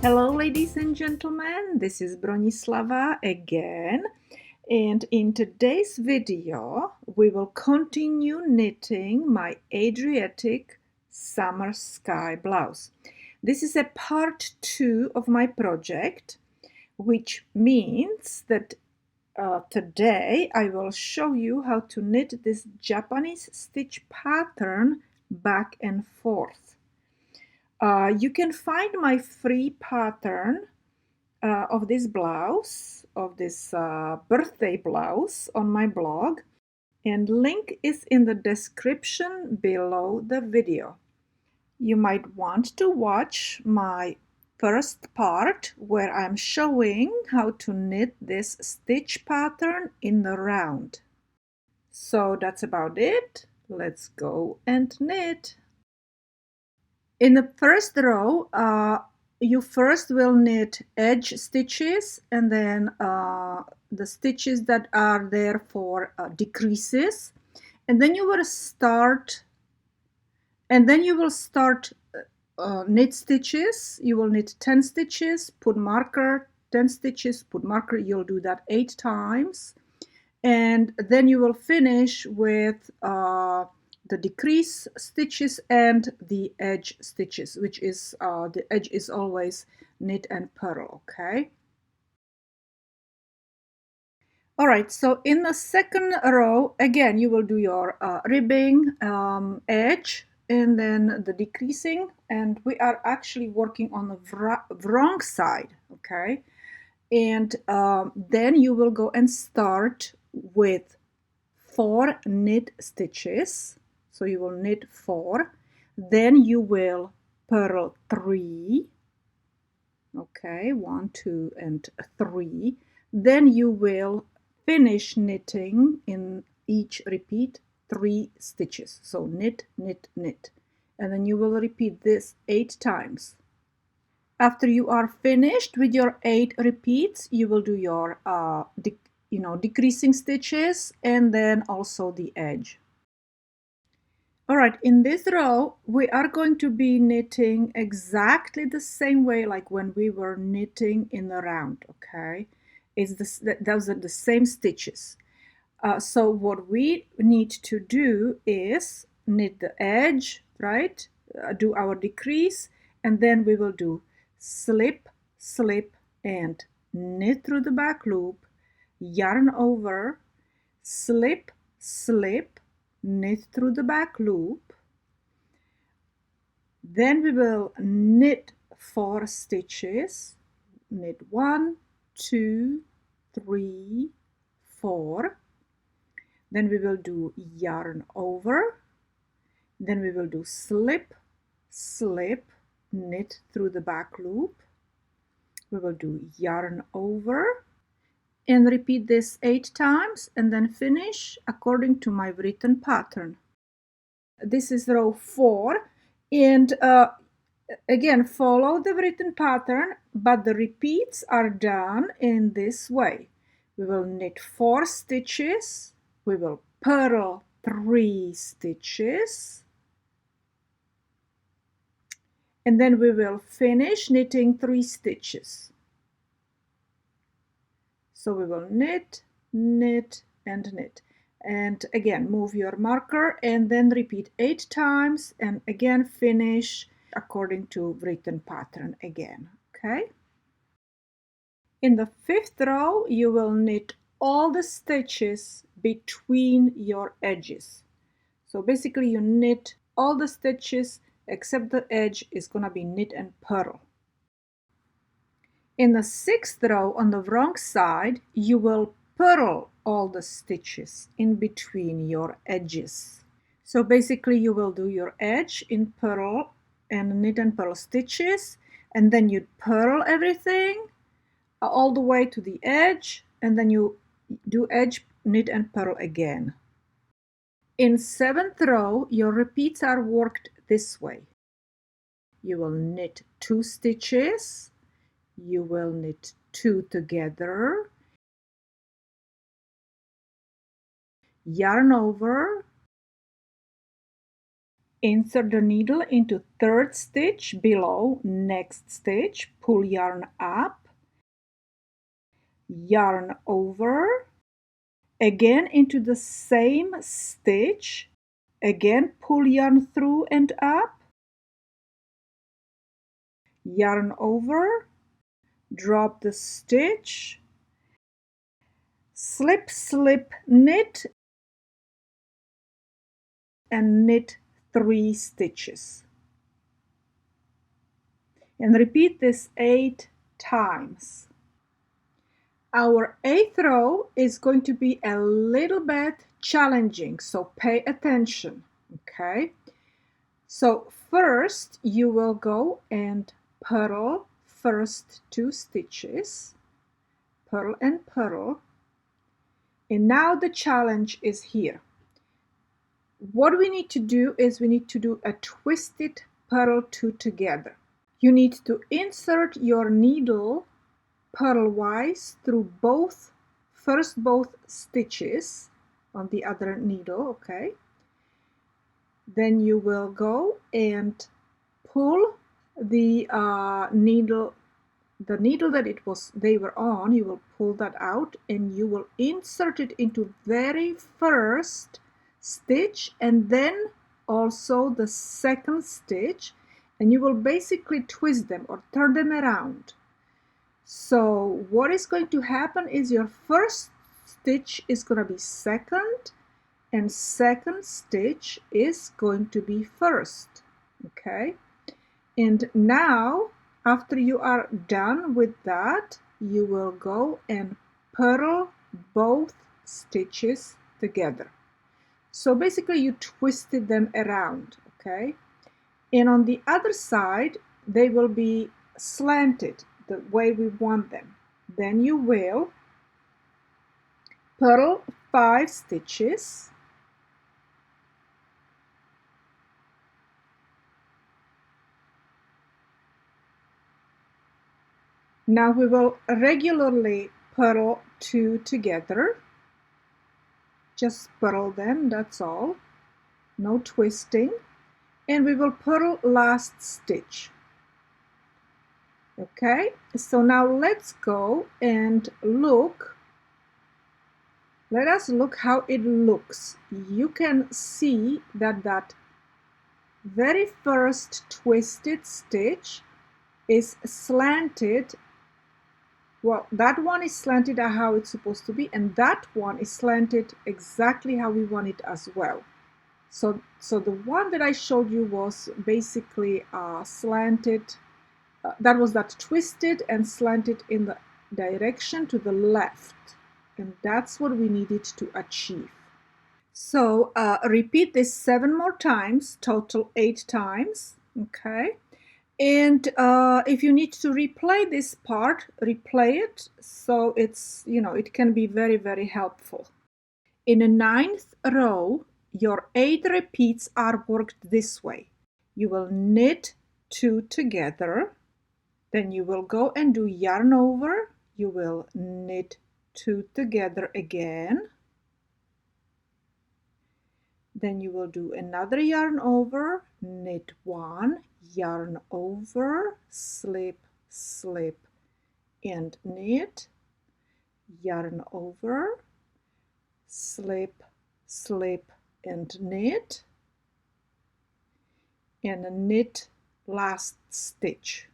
Hello ladies and gentlemen, this is Bronislava again, and in today's video we will continue knitting my Adriatic summer sky blouse. This is a part 2 of my project, which means that today I will show you how to knit this Japanese stitch pattern back and forth. You can find my free pattern of this blouse, of this birthday blouse on my blog, and link is in the description below the video. You might want to watch my first part where I'm showing how to knit this stitch pattern in the round. So that's about it. Let's go and knit. In the first row, you first will knit edge stitches and then the stitches that are there for decreases, and then you will start knit stitches. You will knit 10 stitches, put marker, 10 stitches, put marker. You'll do that 8 times, and then you will finish with the decrease stitches and the edge stitches, which is the edge is always knit and purl. Okay. All right, so in the second row, again, you will do your ribbing, edge, and then the decreasing, and we are actually working on the wrong side, okay? And then you will go and start with 4 knit stitches. So you will knit 4, then you will purl 3, okay, 1, 2, and 3. Then you will finish knitting in each repeat 3 stitches. So knit, knit, knit, and then you will repeat this 8 times. After you are finished with your 8 repeats, you will do your decreasing stitches and then also the edge. All right, in this row, we are going to be knitting exactly the same way like when we were knitting in the round, okay? Those are the same stitches. So what we need to do is knit the edge, right? Do our decrease, and then we will do slip, slip, and knit through the back loop, yarn over, slip, slip, knit through the back loop. Then we will knit 4 stitches, knit 1, 2, 3, 4. Then we will do yarn over. Then we will do slip, slip, knit through the back loop. We will do yarn over and repeat this 8 times and then finish according to my written pattern. This is row 4, and again follow the written pattern, but the repeats are done in this way. We will knit 4 stitches, we will purl 3 stitches, and then we will finish knitting 3 stitches. So we will knit, knit, and knit. And again, move your marker and then repeat 8 times and again finish according to written pattern again, okay? In the 5th row, you will knit all the stitches between your edges. So basically you knit all the stitches except the edge is gonna be knit and purl. In the 6th row on the wrong side, you will purl all the stitches in between your edges. So basically you will do your edge in purl and knit and purl stitches, and then you purl everything all the way to the edge, and then you do edge, knit and purl again. In 7th row, your repeats are worked this way. You will knit 2 stitches, you will knit 2 together, yarn over, Insert the needle into third stitch below next stitch, pull yarn up, yarn over, again into the same stitch, again pull yarn through and up, yarn over, drop the stitch, slip, slip, knit, and knit 3 stitches. And repeat this 8 times. Our 8th row is going to be a little bit challenging, so pay attention, okay? So first you will go and purl first 2 stitches, purl and purl, and now the challenge is here. What we need to do is we need to do a twisted purl 2 together. You need to insert your needle purlwise through both stitches on the other needle, okay? Then you will go and pull the needle that they were on, you will pull that out and you will insert it into very first stitch and then also the second stitch, and you will basically twist them or turn them around. So what is going to happen is your first stitch is going to be second and second stitch is going to be first, okay? And now after you are done with that, you will go and purl both stitches together. So basically you twisted them around, okay? And on the other side, they will be slanted the way we want them. Then you will purl 5 stitches, now we will regularly purl 2 together, just purl them, that's all, no twisting, and we will purl last stitch. Okay, so now let's go and look. Let us look how it looks. You can see that that very first twisted stitch is slanted. Well, that one is slanted how it's supposed to be, and that one is slanted exactly how we want it as well. So the one that I showed you was basically slanted. That was that twisted and slanted in the direction to the left, and that's what we needed to achieve. So repeat this 7 more times, total 8 times, okay? And if you need to replay this part, replay it, so it's, you know, it can be very, very helpful. In the 9th row, your 8 repeats are worked this way. You will knit 2 together, then you will go and do yarn over, you will knit 2 together again, then you will do another yarn over, knit 1, yarn over, slip, slip, and knit, yarn over, slip, slip, and knit, and knit last stitch.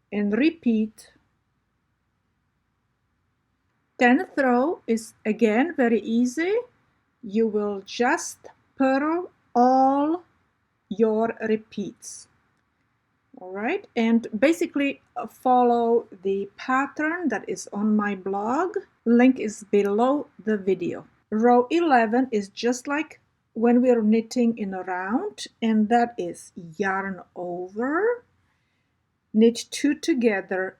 And repeat. 10th row is again very easy. You will just purl all your repeats. All right, and basically follow the pattern that is on my blog. Link is below the video. Row 11 is just like when we're knitting in a round, and that is yarn over, knit 2 together,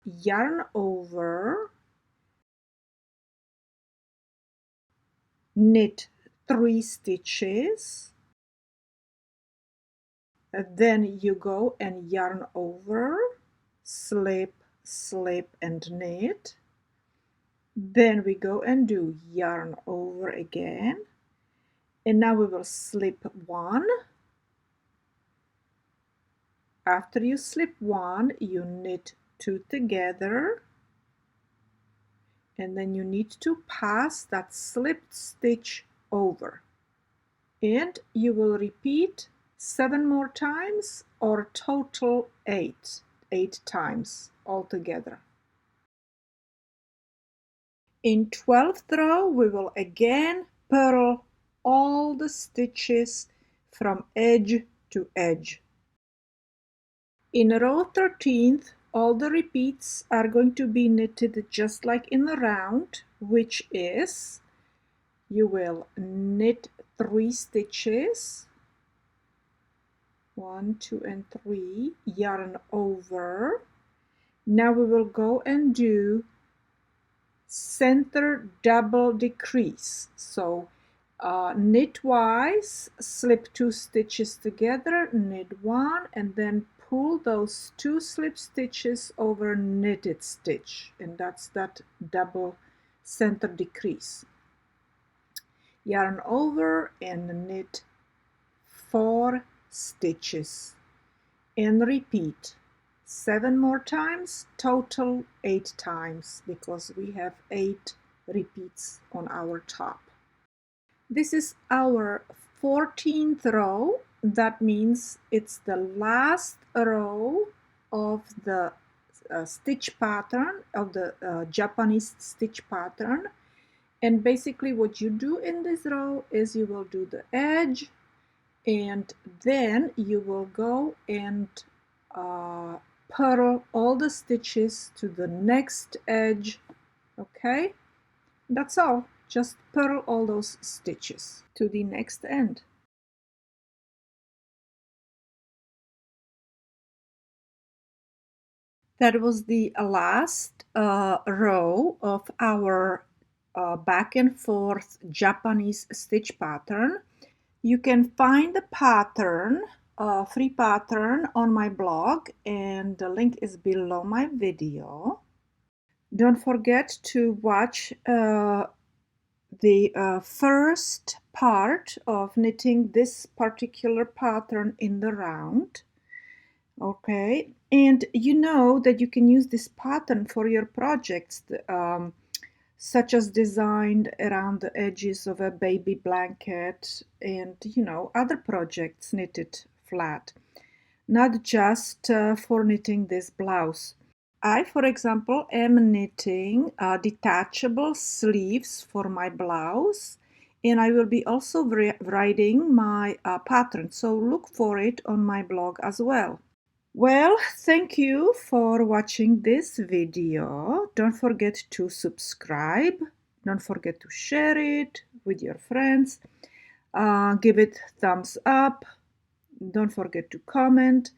yarn over, knit 3 stitches, then you go and yarn over, slip, slip, and knit, Then we go and do yarn over again, and now we will slip one. After you slip one, you knit two together, and then you need to pass that slipped stitch over, and you will repeat 7 more times, or total 8 times altogether. In 12th row we will again purl all the stitches from edge to edge. In row 13th, all the repeats are going to be knitted just like in the round, which is you will knit 3 stitches, 1, 2, and 3, yarn over. Now we will go and do center double decrease. So knitwise, slip 2 stitches together, knit 1, and then pull those 2 slip stitches over knitted stitch, and that's that double center decrease. Yarn over and knit 4 stitches and repeat 7 more times, total 8 times, because we have 8 repeats on our top. This is our 14th row. That means it's the last row of the stitch pattern, of the Japanese stitch pattern. And basically what you do in this row is you will do the edge, and then you will go and purl all the stitches to the next edge. Okay, that's all. Just purl all those stitches to the next end. That was the last row of our back and forth Japanese stitch pattern. You can find the pattern, free pattern, on my blog, and the link is below my video. Don't forget to watch the first part of knitting this particular pattern in the round. Okay, and you know that you can use this pattern for your projects, such as designed around the edges of a baby blanket, and other projects knitted flat, not just for knitting this blouse. I, for example, am knitting detachable sleeves for my blouse, and I will be also writing my pattern, so look for it on my blog as well. Well, thank you for watching this video. Don't forget to subscribe. Don't forget to share it with your friends. Give it thumbs up. Don't forget to comment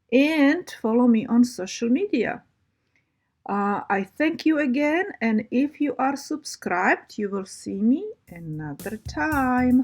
and follow me on social media. I thank you again, and if you are subscribed, you will see me another time.